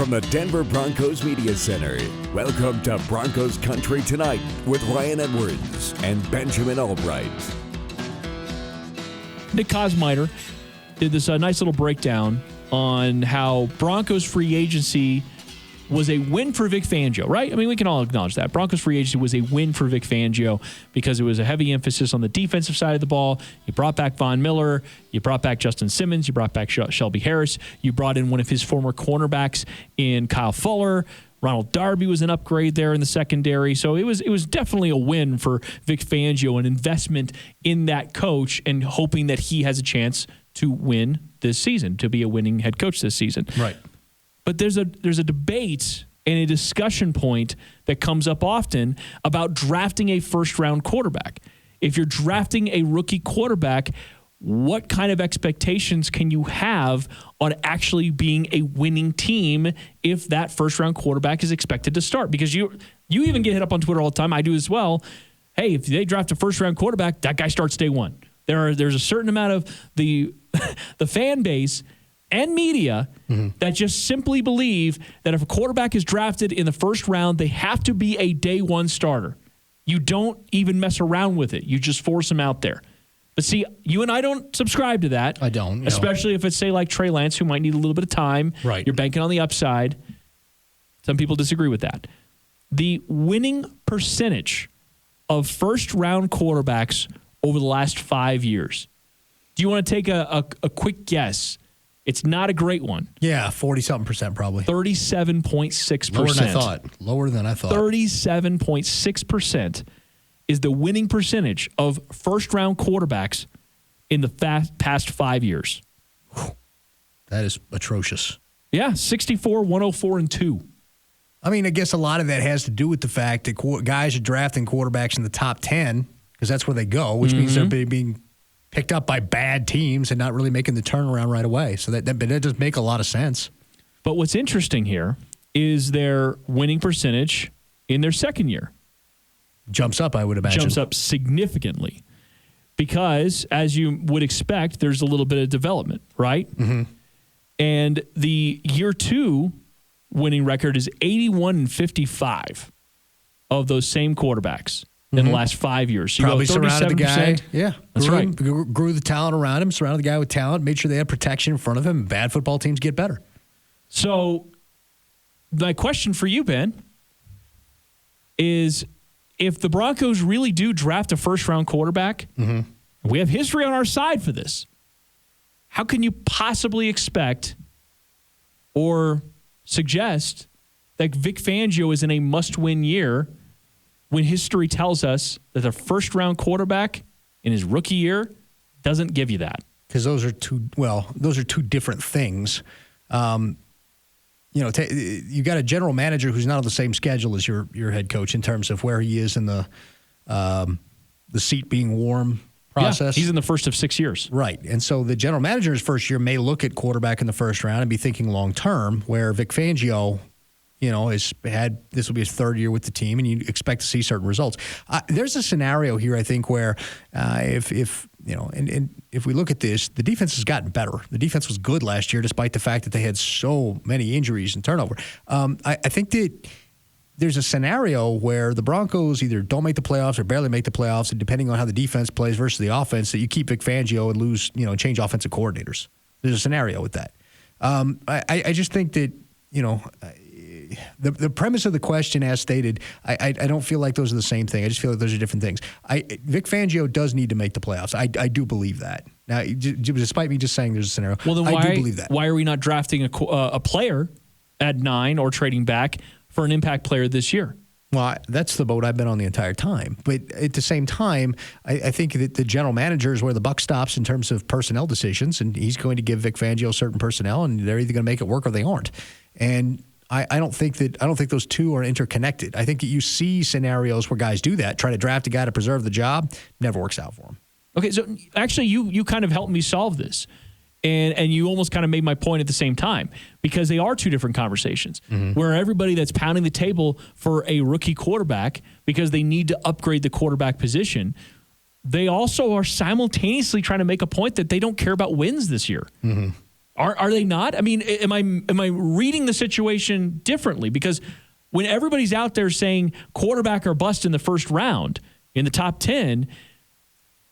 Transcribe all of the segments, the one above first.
from the Denver Broncos Media Center, welcome to Broncos Country Tonight with Ryan Edwards and Benjamin Allbright. Nick Kosmider did this nice little breakdown on how Broncos free agency was a win for Vic Fangio, right? I mean, we can all acknowledge that. Broncos free agency was a win for Vic Fangio because it was a heavy emphasis on the defensive side of the ball. You brought back Von Miller. You brought back Justin Simmons. You brought back Shelby Harris. You brought in one of his former cornerbacks in Kyle Fuller. Ronald Darby was an upgrade there in the secondary. So it was definitely a win for Vic Fangio, an investment in that coach and hoping that he has a chance to win this season, to be a winning head coach this season. Right. But there's a debate and a discussion point that comes up often about drafting a first-round quarterback. If you're drafting a rookie quarterback, what kind of expectations can you have on actually being a winning team if that first-round quarterback is expected to start? Because you even get hit up on Twitter all the time. I do as well. Hey, if they draft a first-round quarterback, that guy starts day one. There's a certain amount of the fan base and media that just simply believe that if a quarterback is drafted in the first round, they have to be a day one starter. You don't even mess around with it. You just force them out there. But see, you and I don't subscribe to that. I don't. Especially if it's, say, like Trey Lance, who might need a little bit of time. Right. You're banking on the upside. Some people disagree with that. The winning percentage of first-round quarterbacks over the last 5 years. Do you want to take a quick guess? It's not a great one. Yeah, 40-something% probably. 37.6%. Lower than I thought. 37.6% is the winning percentage of first-round quarterbacks in the past 5 years. That is atrocious. Yeah, 64, 104, and 2. I mean, I guess a lot of that has to do with the fact that guys are drafting quarterbacks in the top 10 because that's where they go, which means they're being picked up by bad teams and not really making the turnaround right away. So that does make a lot of sense. But what's interesting here is their winning percentage in their second year. Jumps up, I would imagine. Jumps up significantly because, as you would expect, there's a little bit of development, right? Mm-hmm. And the year two winning record is 81-55 of those same quarterbacks in the last 5 years. So probably surrounded the guy. Yeah. That's right. Grew the talent around him, surrounded the guy with talent, made sure they had protection in front of him, and bad football teams get better. So my question for you, Ben, is if the Broncos really do draft a first-round quarterback, we have history on our side for this, how can you possibly expect or suggest that Vic Fangio is in a must-win year when history tells us that a first-round quarterback in his rookie year doesn't give you that? Because those are two different things. You got a general manager who's not on the same schedule as your head coach in terms of where he is in the seat being warm process. Yeah, he's in the first of 6 years. Right. And so the general manager's first year may look at quarterback in the first round and be thinking long-term, where Vic Fangio, this will be his third year with the team, and you expect to see certain results. There's a scenario here, I think, where if we look at this, the defense has gotten better. The defense was good last year, despite the fact that they had so many injuries and turnover. I think that there's a scenario where the Broncos either don't make the playoffs or barely make the playoffs, and depending on how the defense plays versus the offense, that you keep Vic Fangio and lose, change offensive coordinators. There's a scenario with that. I just think that, the premise of the question, as stated, I don't feel like those are the same thing. I just feel like those are different things. Vic Fangio does need to make the playoffs. I do believe that. Now, despite me just saying there's a scenario, well, then I do believe that. Why are we not drafting a player at 9 or trading back for an impact player this year? Well, that's the boat I've been on the entire time. But at the same time, I think that the general manager is where the buck stops in terms of personnel decisions, and he's going to give Vic Fangio certain personnel, and they're either going to make it work or they aren't. And I don't think those two are interconnected. I think that you see scenarios where guys do that, try to draft a guy to preserve the job, never works out for them. Okay, so actually you kind of helped me solve this. And you almost kind of made my point at the same time, because they are two different conversations where everybody that's pounding the table for a rookie quarterback because they need to upgrade the quarterback position, they also are simultaneously trying to make a point that they don't care about wins this year. Are they not? I mean, am I reading the situation differently? Because when everybody's out there saying quarterback or bust in the first round in the top 10,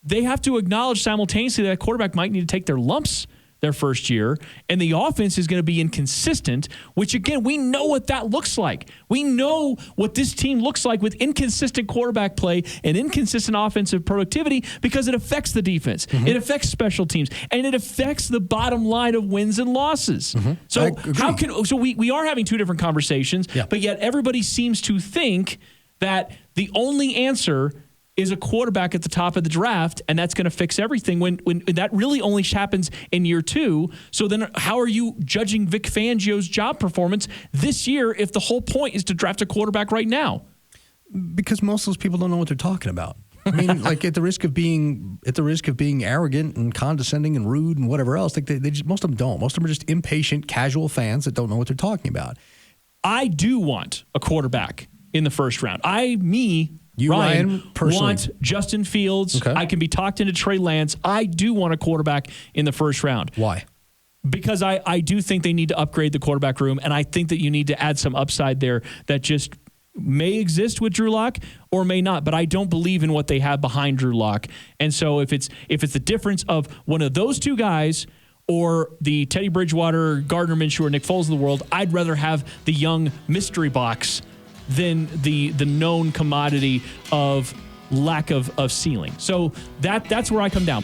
they have to acknowledge simultaneously that quarterback might need to take their lumps their first year, and the offense is going to be inconsistent, which, again, we know what that looks like. We know what this team looks like with inconsistent quarterback play and inconsistent offensive productivity because it affects the defense. Mm-hmm. It affects special teams, and it affects the bottom line of wins and losses. Mm-hmm. So we are having two different conversations, but yet everybody seems to think that the only answer is a quarterback at the top of the draft, and that's going to fix everything when that really only happens in year two. So then how are you judging Vic Fangio's job performance this year if the whole point is to draft a quarterback right now? Because most of those people don't know what they're talking about. I mean, like at the risk of being arrogant and condescending and rude and whatever else, like they just, most of them don't. Most of them are just impatient, casual fans that don't know what they're talking about. I do want a quarterback in the first round. Ryan want Justin Fields. Okay. I can be talked into Trey Lance. I do want a quarterback in the first round. Why? Because I do think they need to upgrade the quarterback room, and I think that you need to add some upside there that just may exist with Drew Lock or may not, but I don't believe in what they have behind Drew Lock. And so if it's the difference of one of those two guys or the Teddy Bridgewater, Gardner Minshew, or Nick Foles of the world, I'd rather have the young mystery box than the known commodity of lack of ceiling. So that's where I come down.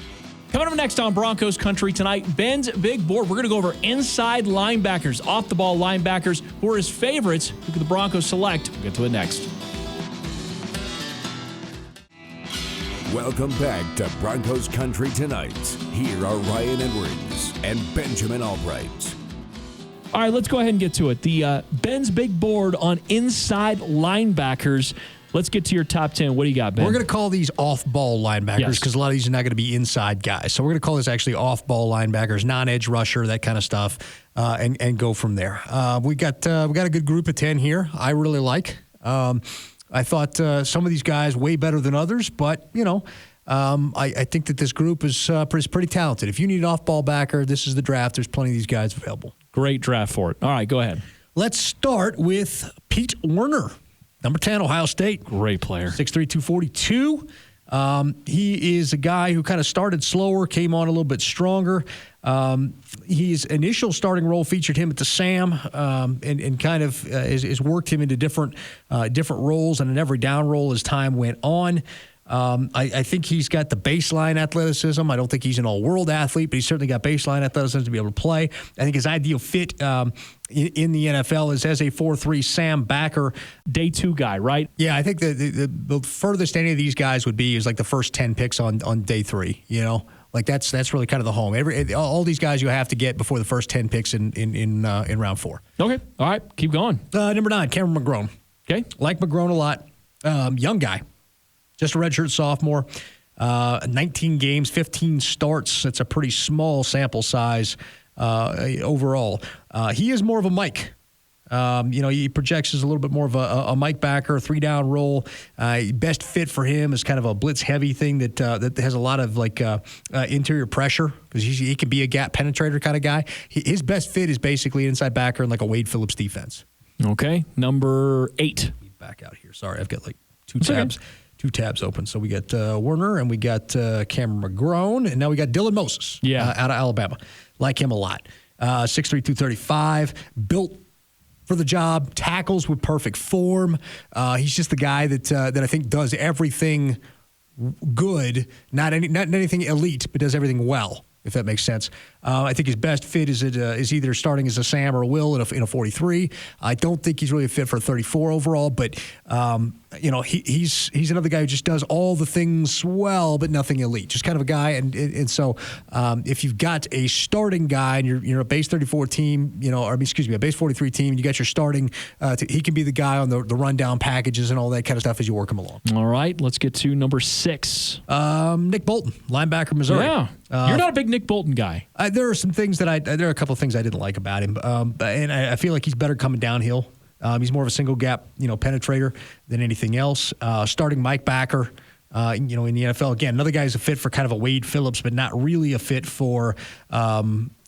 Coming up next on Broncos Country Tonight, Ben's Big Board. We're going to go over inside linebackers, off-the-ball linebackers, who are his favorites, who the Broncos select. We'll get to it next. Welcome back to Broncos Country Tonight. Here are Ryan Edwards and Benjamin Allbright. All right, let's go ahead and get to it. The Ben's Big Board on inside linebackers. Let's get to your top 10. What do you got, Ben? We're going to call these off-ball linebackers because a lot of these are not going to be inside guys. So we're going to call this actually off-ball linebackers, non-edge rusher, that kind of stuff, and go from there. We got a good group of 10 here. I really like. I thought some of these guys way better than others, but I think that this group is pretty talented. If you need an off-ball backer, this is the draft. There's plenty of these guys available. Great draft for it. All right, go ahead. Let's start with Pete Werner, number 10, Ohio State. Great player. 6'3", 242. He is a guy who kind of started slower, came on a little bit stronger. His initial starting role featured him at the Sam, and kind of has worked him into different roles and an every down role as time went on. I think he's got the baseline athleticism. I don't think he's an all-world athlete, but he's certainly got baseline athleticism to be able to play. I think his ideal fit in the NFL is as a 4-3 Sam backer. Day two guy, right? Yeah, I think the furthest any of these guys would be is like the first 10 picks on day three, Like that's really kind of the home. All these guys you have to get before the first 10 picks in round 4. Okay. All right. Keep going. Number 9, Cameron McGrone. Okay. Like McGrone a lot. Young guy. Just a redshirt sophomore, 19 games, 15 starts. It's a pretty small sample size overall. He is more of a Mike. He projects as a little bit more of a Mike backer, 3-down role. Best fit for him is kind of a blitz-heavy thing that has a lot of interior pressure because he can be a gap penetrator kind of guy. His best fit is basically inside backer in like a Wade Phillips defense. Okay, number 8. Back out here. Sorry, I've got like two tabs open. So we got Werner and we got Cameron McGrone, and now we got Dylan Moses out of Alabama. Like him a lot. 6'3", 235, built for the job, tackles with perfect form. He's just the guy that I think does everything good, not anything elite, but does everything well, if that makes sense. I think his best fit is either starting as a Sam or a Will in a 43. I don't think he's really a fit for a 34 overall, but he's another guy who just does all the things well, but nothing elite. Just kind of a guy, and so if you've got a starting guy and you're a base 34 team, a base 43 team, you got your starting. He can be the guy on the rundown packages and all that kind of stuff as you work him along. All right, let's get to number 6. Nick Bolton, linebacker, Missouri. Yeah, you're not a big Nick Bolton guy. There are some things there are a couple of things I didn't like about him, and I feel like he's better coming downhill. He's more of a single gap, penetrator than anything else. Starting Mike backer, in the NFL. Again, another guy who's a fit for kind of a Wade Phillips, but not really a fit for,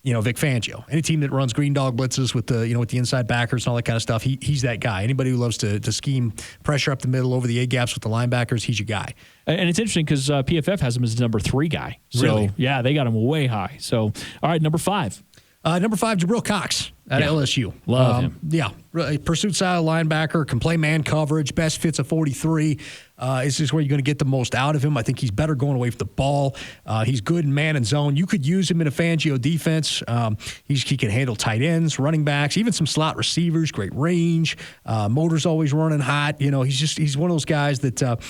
Vic Fangio. Any team that runs green dog blitzes with the with the inside backers and all that kind of stuff, he's that guy. Anybody who loves to scheme pressure up the middle over the A gaps with the linebackers, he's your guy. And it's interesting because PFF has him as number 3 guy. So, really? Yeah, they got him way high. So, all right, number 5. Number 5, Jabril Cox at LSU. Love him. Yeah, pursuit style linebacker, can play man coverage, best fits a 43. This is where you're going to get the most out of him. I think he's better going away from the ball. He's good in man and zone. You could use him in a Fangio defense. He can handle tight ends, running backs, even some slot receivers, great range. Motor's always running hot. He's one of those guys that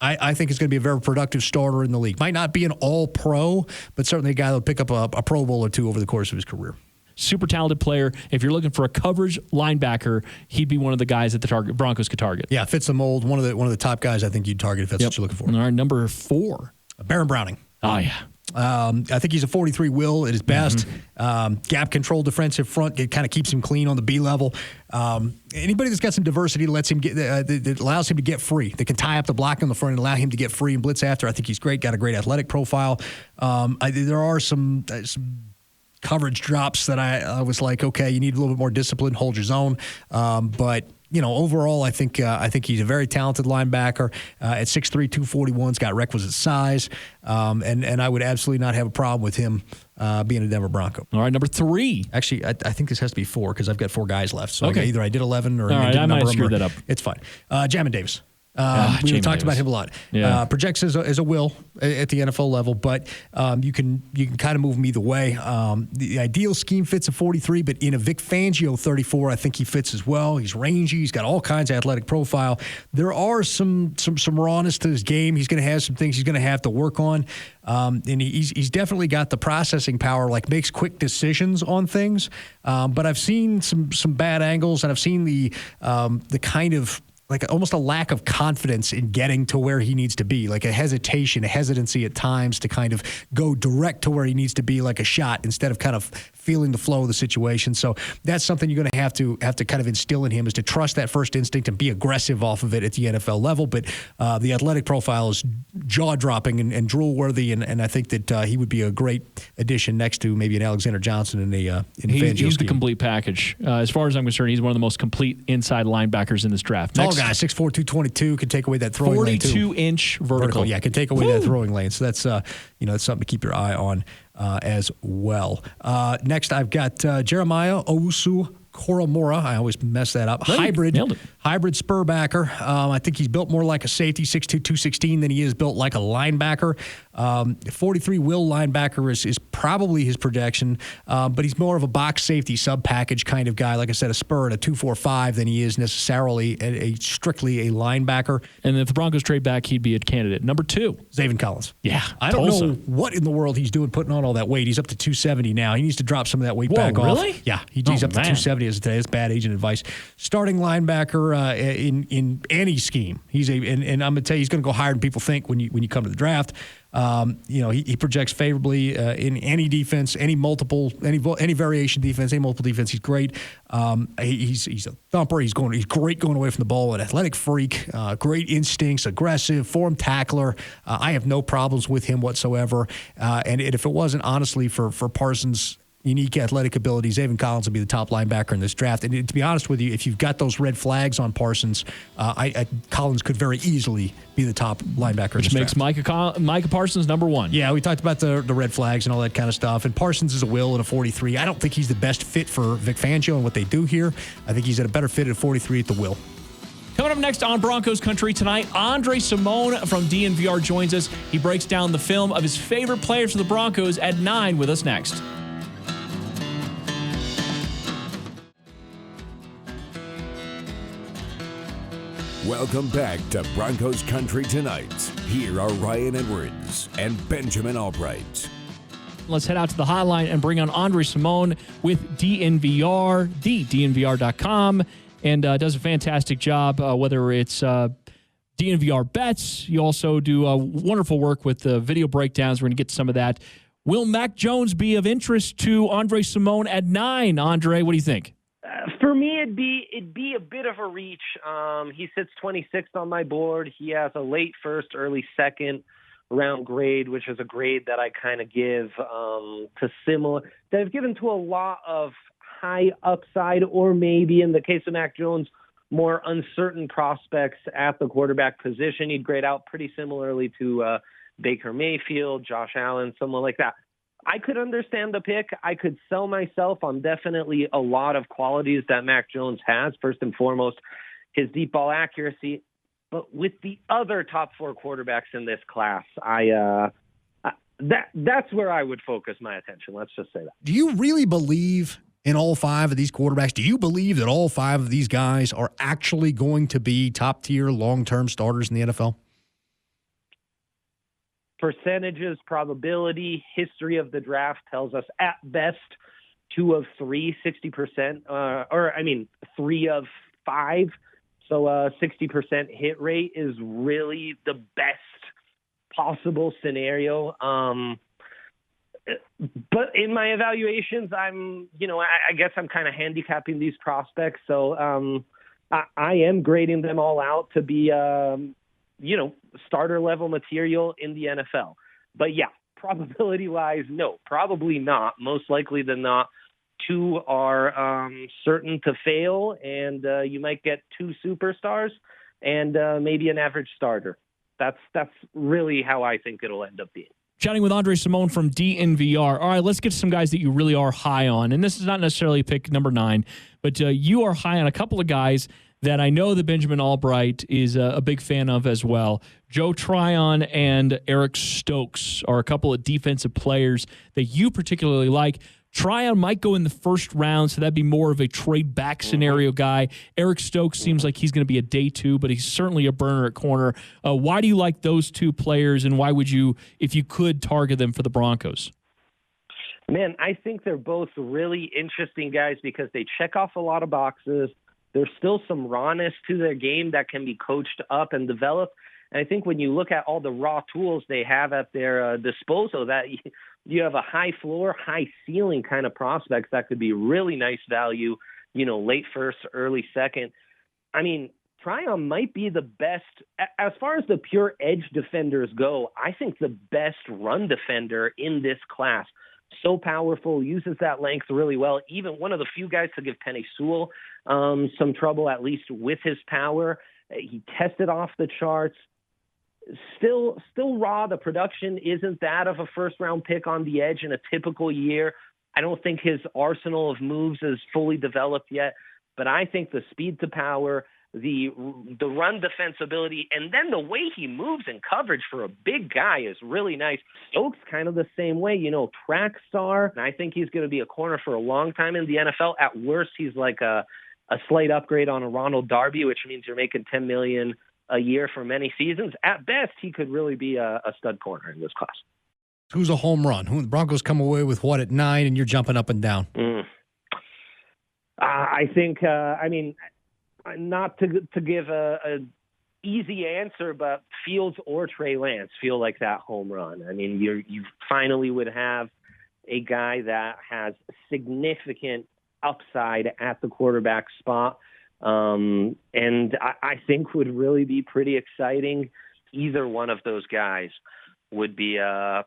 I think is going to be a very productive starter in the league. Might not be an all-pro, but certainly a guy that will pick up a Pro Bowl or 2 over the course of his career. Super talented player. If you're looking for a coverage linebacker, he'd be one of the guys that the Broncos could target. Yeah, fits the mold. One of the top guys I think you'd target if that's what you're looking for. All right, number 4. Baron Browning. Oh, yeah. I think he's a 43 will at his best. Gap control defensive front. It kind of keeps him clean on the B level. Anybody that's got some diversity lets him get that allows him to get free. That can tie up the block on the front and allow him to get free and blitz after. I think he's great. Got a great athletic profile. There are some coverage drops that I was like, okay, you need a little bit more discipline, hold your zone. But overall, I think he's a very talented linebacker. At 6'3", 241's got requisite size, and I would absolutely not have a problem with him being a Denver Bronco. All right, number 3. Actually, I think this has to be 4 because I've got 4 guys left. So okay. Either I did 11 or all right, I might have screwed that up. It's fine. Jamin Davis. We talked about him a lot. Yeah. Projects as a will at the NFL level, but you can kind of move him either way. The ideal scheme fits a 43, but in a Vic Fangio 34, I think he fits as well. He's rangy. He's got all kinds of athletic profile. There are some rawness to his game. He's going to have some things he's going to have to work on. And he's definitely got the processing power, like makes quick decisions on things. But I've seen some bad angles, and I've seen the kind of like almost a lack of confidence in getting to where he needs to be, like a hesitation, a hesitancy at times to kind of go direct to where he needs to be like a shot instead of kind of feeling the flow of the situation. So that's something you're going to have to kind of instill in him, is to trust that first instinct and be aggressive off of it at the NFL level. But the athletic profile is jaw-dropping and drool-worthy, and I think that he would be a great addition next to maybe an Alexander Johnson in Fangio's He's the scheme. complete package. As far as I'm concerned, he's one of the most complete inside linebackers in this draft. Tall guy, 6'4", 222, can take away that throwing lane too. 42-inch vertical. Yeah, can take away that throwing lane. So that's that's something to keep your eye on as well. Next, I've got Jeremiah Owusu Koromora. I always mess that up. Hybrid spur backer. I think he's built more like a safety, 6'2", 216, than he is built like a linebacker. 43 will linebacker is probably his projection, but he's more of a box safety sub-package kind of guy. Like I said, a spur at a 245 than he is necessarily strictly a linebacker. And if the Broncos trade back, he'd be a candidate. Number 2. Zaven Collins. Yeah. I don't know what in the world he's doing putting on all that weight. He's up to 270 now. He needs to drop some of that weight back off. Really? Yeah. He's up to 270 as of today. That's bad agent advice. Starting linebacker in any scheme. And I'm going to tell you, he's going to go higher than people think when you come to the draft. He projects favorably in any defense, any variation defense, any multiple defense. He's great. He's a thumper. He's great going away from the ball. An athletic freak. Great instincts. Aggressive. Form tackler. I have no problems with him whatsoever. And if it wasn't honestly for Parsons' unique athletic abilities, Zaven Collins would be the top linebacker in this draft. And to be honest with you, if you've got those red flags on Parsons, Collins could very easily be the top linebacker in this draft. Which makes Micah Parsons number 1. Yeah, we talked about the red flags and all that kind of stuff. And Parsons is a will and a 43. I don't think he's the best fit for Vic Fangio and what they do here. I think he's at a better fit at 43 at the will. Coming up next on Broncos Country Tonight, Andre Simone from DNVR joins us. He breaks down the film of his favorite players for the Broncos at 9 with us next. Welcome back to Broncos Country Tonight. Here are Ryan Edwards and Benjamin Allbright. Let's head out to the hotline and bring on Andre Simone with DNVR, DNVR.com, and does a fantastic job, whether it's DNVR bets. You also do wonderful work with the video breakdowns. We're going to get to some of that. Will Mac Jones be of interest to Andre Simone at 9? Andre, what do you think? For me, it'd be a bit of a reach. He sits 26th on my board. He has a late first, early second round grade, which is a grade that I kind of give to similar, that I've given to a lot of high upside, or maybe in the case of Mac Jones, more uncertain prospects at the quarterback position. He'd grade out pretty similarly to Baker Mayfield, Josh Allen, someone like that. I could understand the pick. I could sell myself on definitely a lot of qualities that Mac Jones has. First and foremost, his deep ball accuracy. But with the other top 4 quarterbacks in this class, that's where I would focus my attention. Let's just say that. Do you really believe in all 5 of these quarterbacks? Do you believe that all 5 of these guys are actually going to be top-tier, long-term starters in the NFL? Percentages, probability, history of the draft tells us at best 2 of 3, 60%, 3 of 5. So 60% hit rate is really the best possible scenario. But in my evaluations, I guess I'm kind of handicapping these prospects. So I am grading them all out to be, starter level material in the NFL. But yeah, probability wise, no, probably not. Most likely than not, 2 are certain to fail, and you might get 2 superstars and maybe an average starter. That's really how I think it'll end up being. Chatting with Andre Simone from DNVR. All right, let's get to some guys that you really are high on. And this is not necessarily pick number 9, but you are high on a couple of guys that I know that Benjamin Allbright is a big fan of as well. Joe Tryon and Eric Stokes are a couple of defensive players that you particularly like. Tryon might go in the first round, so that'd be more of a trade back scenario guy. Eric Stokes seems like he's going to be a day 2, but he's certainly a burner at corner. Why do you like those 2 players, and why would you, if you could, target them for the Broncos? Man, I think they're both really interesting guys because they check off a lot of boxes. There's still some rawness to their game that can be coached up and developed. And I think when you look at all the raw tools they have at their disposal, that you have a high floor, high ceiling kind of prospects that could be really nice value, late first, early second. I mean, Tryon might be the best, as far as the pure edge defenders go, I think the best run defender in this class. So powerful, uses that length really well. Even one of the few guys to give Penei Sewell some trouble, at least with his power. He tested off the charts. Still raw. The production isn't that of a first-round pick on the edge in a typical year. I don't think his arsenal of moves is fully developed yet, but I think the speed to power, the run defensibility, and then the way he moves in coverage for a big guy is really nice. Stokes kind of the same way, track star. And I think he's going to be a corner for a long time in the NFL. At worst, he's like a slight upgrade on a Ronald Darby, which means you're making $10 million a year for many seasons. At best, he could really be a stud corner in this class. Who's a home run? Who the Broncos come away with what at 9, and you're jumping up and down? I think. Not to give a easy answer, but Fields or Trey Lance feel like that home run. I mean, you finally would have a guy that has significant upside at the quarterback spot. And I think would really be pretty exciting. Either one of those guys would be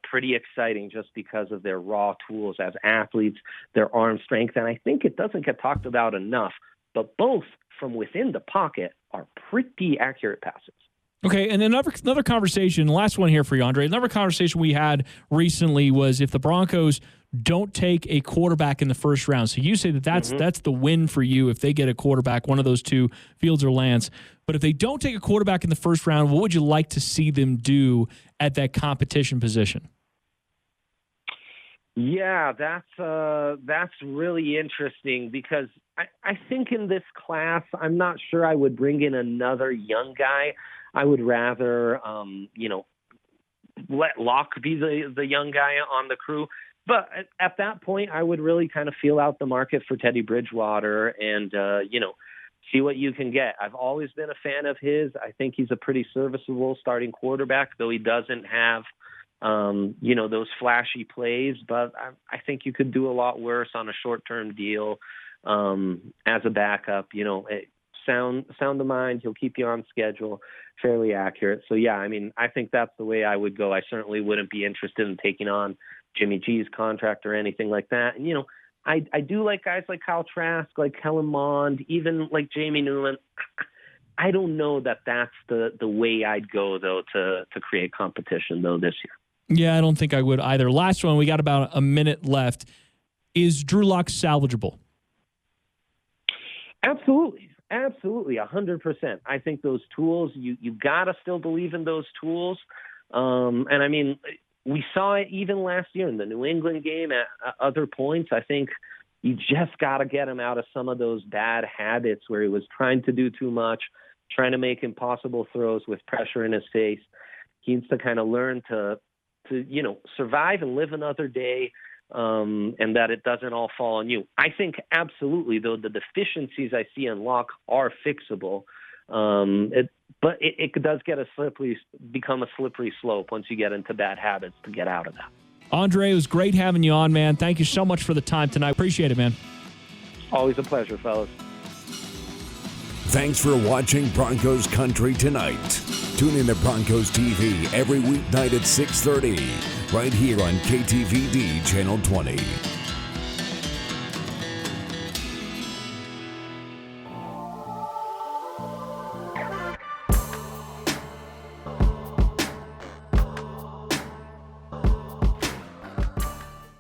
pretty exciting just because of their raw tools as athletes, their arm strength. And I think it doesn't get talked about enough, but both from within the pocket are pretty accurate passes. Okay, and another conversation, last one here for you, Andre. Another conversation we had recently was if the Broncos don't take a quarterback in the first round. So you say that's the win for you if they get a quarterback, one of those two, Fields or Lance. But if they don't take a quarterback in the first round, what would you like to see them do at that competition position? Yeah, that's really interesting because I think in this class, I'm not sure I would bring in another young guy. I would rather, let Locke be the young guy on the crew. But at that point, I would really kind of feel out the market for Teddy Bridgewater and, see what you can get. I've always been a fan of his. I think he's a pretty serviceable starting quarterback, though he doesn't have, those flashy plays. But I think you could do a lot worse on a short-term deal as a backup. sound of mind. He'll keep you on schedule, fairly accurate. So, yeah, I mean, I think that's the way I would go. I certainly wouldn't be interested in taking on Jimmy G's contract or anything like that. And, I do like guys like Kyle Trask, like Kellen Mond, even like Jamie Newland. I don't know that that's the way I'd go, though, to create competition, though, this year. Yeah, I don't think I would either. Last one, we got about a minute left. Is Drew Lock salvageable? Absolutely, 100%. I think those tools, you got to still believe in those tools. And, I mean, we saw it even last year in the New England game at other points. I think you just got to get him out of some of those bad habits where he was trying to do too much, trying to make impossible throws with pressure in his face. He needs to kind of learn to survive and live another day, and that it doesn't all fall on you. I think absolutely, though, the deficiencies I see in Locke are fixable. But it does become a slippery slope once you get into bad habits to get out of that. Andre, it was great having you on, man. Thank you so much for the time tonight. Appreciate it, man. Always a pleasure, fellas. Thanks for watching Broncos Country Tonight. Tune in to Broncos TV every weeknight at 6:30, right here on KTVD Channel 20.